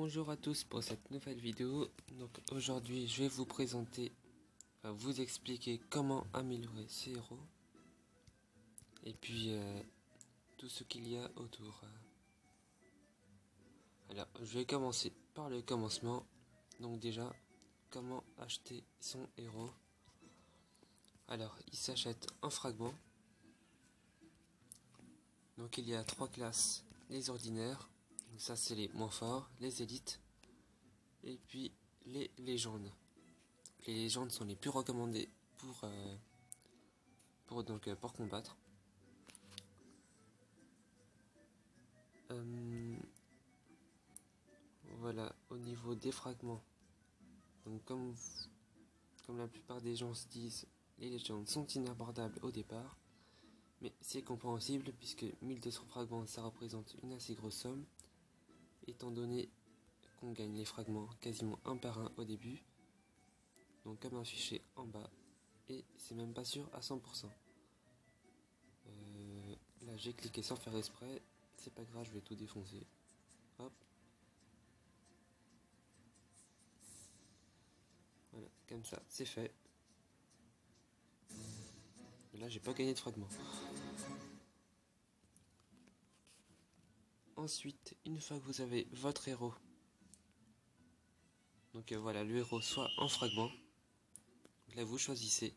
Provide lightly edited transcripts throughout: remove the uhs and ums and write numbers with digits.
Bonjour à tous pour cette nouvelle vidéo. Donc aujourd'hui je vais vous présenter, vous expliquer comment améliorer ses héros et puis tout ce qu'il y a autour. Alors je vais commencer par le commencement. Donc déjà, comment acheter son héros. Alors il s'achète en fragments. Donc il y a trois classes: les ordinaires, donc ça c'est les moins forts, les élites et puis les légendes. Les légendes sont les plus recommandées pour combattre. Voilà, au niveau des fragments, donc comme la plupart des gens se disent, les légendes sont inabordables au départ, mais c'est compréhensible puisque 1200 fragments ça représente une assez grosse somme, étant donné qu'on gagne les fragments quasiment un par un au début, donc comme affiché en bas, et c'est même pas sûr à 100%. Là j'ai cliqué sans faire exprès, c'est pas grave, je vais tout défoncer. Hop. Voilà, comme ça, c'est fait. Et là j'ai pas gagné de fragments. Ensuite, une fois que vous avez votre héros, donc voilà, le héros soit en fragment, là vous choisissez,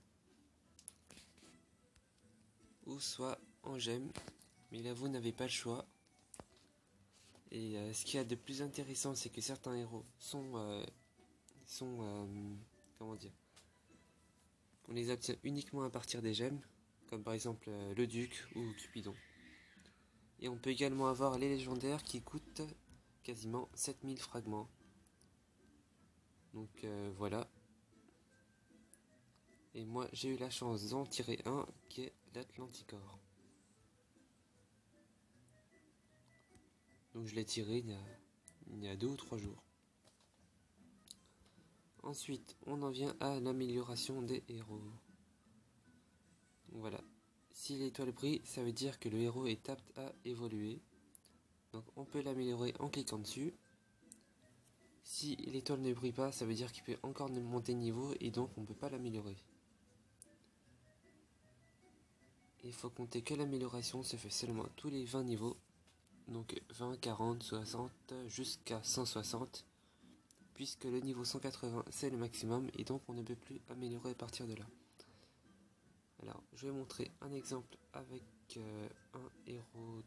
ou soit en gemme, mais là vous n'avez pas le choix. Et ce qu'il y a de plus intéressant, c'est que certains héros sont comment dire, on les obtient uniquement à partir des gemmes, comme par exemple le duc ou Cupidon. Et on peut également avoir les légendaires qui coûtent quasiment 7000 fragments. Donc voilà. Et moi j'ai eu la chance d'en tirer un qui est l'Atlanticor. Donc je l'ai tiré il y a 2 ou 3 jours. Ensuite on en vient à l'amélioration des héros. Donc voilà. Si l'étoile brille, ça veut dire que le héros est apte à évoluer. Donc on peut l'améliorer en cliquant dessus. Si l'étoile ne brille pas, ça veut dire qu'il peut encore monter de niveau et donc on ne peut pas l'améliorer. Il faut compter que l'amélioration se fait seulement tous les 20 niveaux. Donc 20, 40, 60 jusqu'à 160. Puisque le niveau 180 c'est le maximum et donc on ne peut plus améliorer à partir de là. Alors je vais montrer un exemple avec un héros.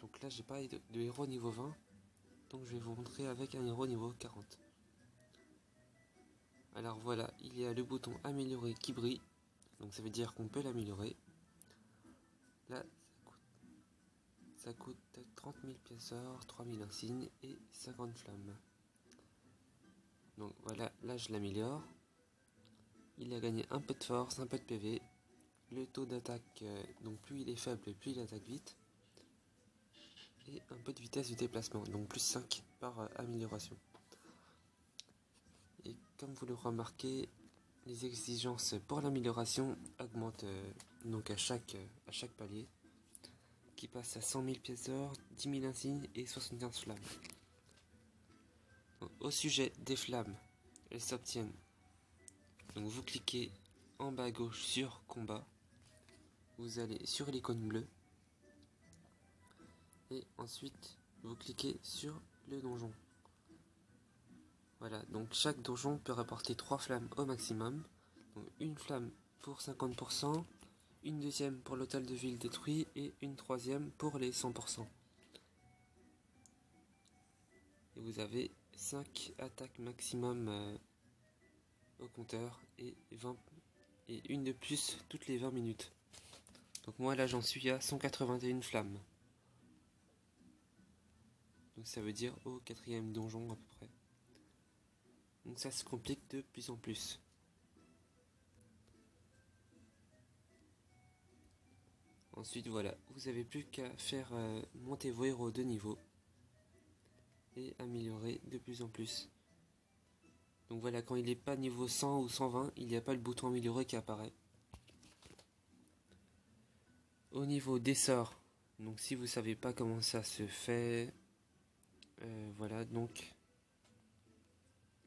Donc là j'ai parlé de héros niveau 20. Donc je vais vous montrer avec un héros niveau 40. Alors voilà, il y a le bouton améliorer qui brille. Donc ça veut dire qu'on peut l'améliorer. Là ça coûte 30 000 pièces d'or, 3000 insignes et 50 flammes. Donc voilà, là je l'améliore. Il a gagné un peu de force, un peu de PV. Le taux d'attaque, donc plus il est faible, plus il attaque vite. Et un peu de vitesse de déplacement, donc plus 5 par amélioration. Et comme vous le remarquez, les exigences pour l'amélioration augmentent donc à chaque palier, qui passe à 100 000 pièces d'or, 10 000 insignes et 75 flammes. Donc, au sujet des flammes, elles s'obtiennent. Donc vous cliquez en bas à gauche sur combat, vous allez sur l'icône bleue, et ensuite vous cliquez sur le donjon. Voilà, donc chaque donjon peut rapporter 3 flammes au maximum. Donc une flamme pour 50%, une deuxième pour l'hôtel de ville détruit et une troisième pour les 100%. Et vous avez 5 attaques maximum au compteur et une de plus toutes les 20 minutes. Donc moi là j'en suis à 181 flammes. Donc ça veut dire au 4e donjon à peu près. Donc ça se complique de plus en plus. Ensuite voilà, vous avez plus qu'à faire monter vos héros de niveau et améliorer de plus en plus. Donc voilà, quand il n'est pas niveau 100 ou 120, il n'y a pas le bouton améliorer qui apparaît. Au niveau des sorts, donc si vous savez pas comment ça se fait, Voilà, donc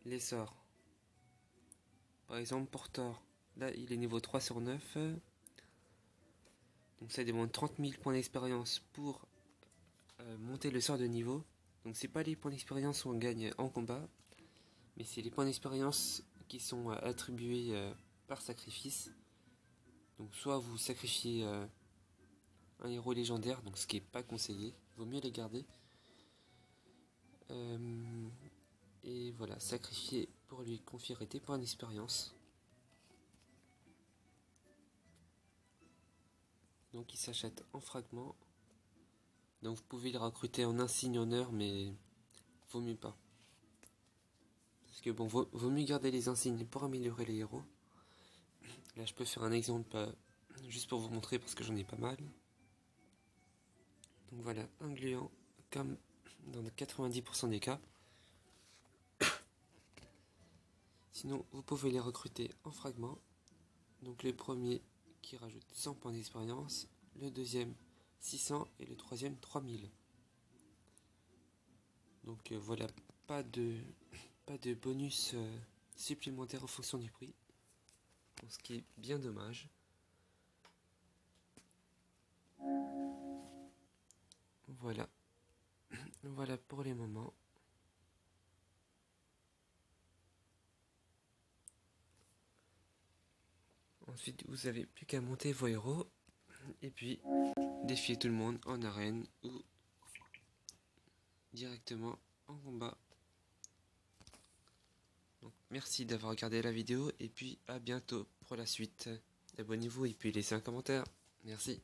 les sorts. Par exemple, Portor. Là, il est niveau 3 sur 9. Donc ça demande 30 000 points d'expérience pour monter le sort de niveau. Donc c'est pas les points d'expérience où on gagne en combat, mais c'est les points d'expérience qui sont attribués par sacrifice. Donc soit vous sacrifiez un héros légendaire, donc ce qui est pas conseillé, vaut mieux les garder. Et voilà, sacrifier pour lui conférer des points d'expérience. Donc il s'achète en fragments. Donc vous pouvez le recruter en insigne honneur, mais vaut mieux pas. Parce que bon, vaut mieux garder les insignes pour améliorer les héros. Là je peux faire un exemple juste pour vous montrer parce que j'en ai pas mal. Donc voilà, un gluant comme dans 90% des cas. Sinon vous pouvez les recruter en fragments. Donc le premier qui rajoute 100 points d'expérience, le deuxième 600 et le troisième 3000. Donc voilà, pas de bonus supplémentaire en fonction du prix, ce qui est bien dommage. Voilà, voilà pour les moments. Ensuite, vous avez plus qu'à monter vos héros et puis défier tout le monde en arène ou directement en combat. Donc, merci d'avoir regardé la vidéo et puis à bientôt pour la suite. Abonnez-vous et puis laissez un commentaire. Merci.